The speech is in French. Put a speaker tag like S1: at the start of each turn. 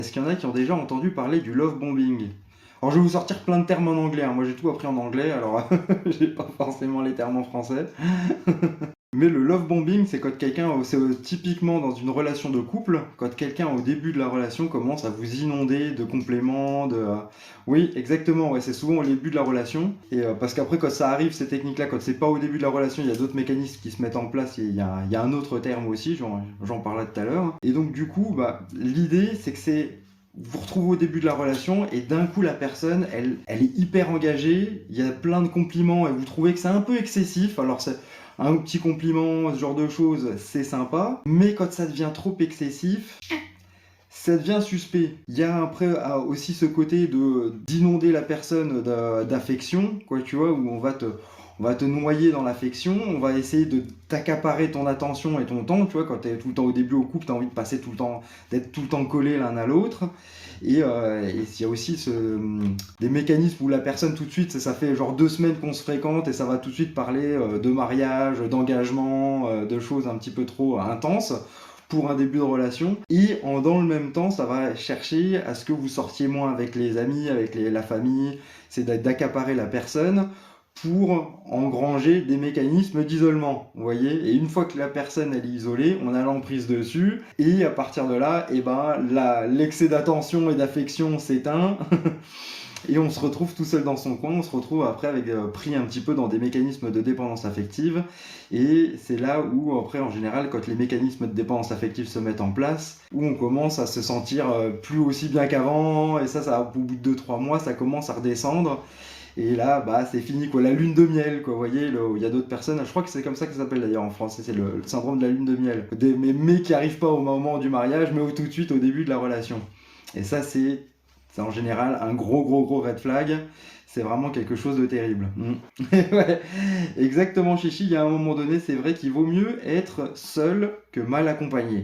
S1: Est-ce qu'il y en a qui ont déjà entendu parler du love bombing? Alors je vais vous sortir plein de termes en anglais, hein. Moi j'ai tout appris en anglais, alors j'ai pas forcément les termes en français. Mais le love bombing, c'est quand quelqu'un, c'est typiquement dans une relation de couple, quand quelqu'un au début de la relation commence à vous inonder de compléments, Oui, exactement, ouais, c'est souvent au début de la relation. Et parce qu'après, quand ça arrive, ces techniques-là, quand c'est pas au début de la relation, il y a d'autres mécanismes qui se mettent en place. Il y a un autre terme aussi, j'en parlais tout à l'heure. Et donc du coup, bah, l'idée, c'est que c'est vous retrouvez au début de la relation et d'un coup la personne elle est hyper engagée, il y a plein de compliments et vous trouvez que c'est un peu excessif. Alors c'est un petit compliment, ce genre de choses, c'est sympa, mais quand ça devient trop excessif, ça devient suspect. Il y a après aussi ce côté de d'inonder la personne d'affection, quoi, tu vois, où on va te noyer dans l'affection, on va essayer de t'accaparer ton attention et ton temps, tu vois, quand tu es tout le temps au début au couple, tu as envie de passer tout le temps, d'être tout le temps collé l'un à l'autre. Et il y a aussi des mécanismes où la personne tout de suite, ça fait genre 2 semaines qu'on se fréquente et ça va tout de suite parler de mariage, d'engagement, de choses un petit peu trop intenses pour un début de relation. Et dans le même temps, ça va chercher à ce que vous sortiez moins avec les amis, avec la famille. C'est d'accaparer la personne pour engranger des mécanismes d'isolement, vous voyez. Et une fois que la personne elle est isolée, on a l'emprise dessus, et à partir de là, et ben, l'excès d'attention et d'affection s'éteint, et on se retrouve tout seul dans son coin, on se retrouve après avec pris un petit peu dans des mécanismes de dépendance affective, et c'est là où après en général quand les mécanismes de dépendance affective se mettent en place, où on commence à se sentir plus aussi bien qu'avant, et ça au bout de 2-3 mois ça commence à redescendre, et là bah c'est fini quoi, la lune de miel quoi, vous voyez, il y a d'autres personnes, je crois que c'est comme ça que ça s'appelle d'ailleurs en français, c'est le syndrome de la lune de miel, mais qui arrivent pas au moment du mariage, mais tout de suite au début de la relation. Et ça c'est en général un gros red flag. C'est vraiment quelque chose de terrible. Ouais, exactement, Chichi. Il y a un moment donné, c'est vrai qu'il vaut mieux être seul que mal accompagné.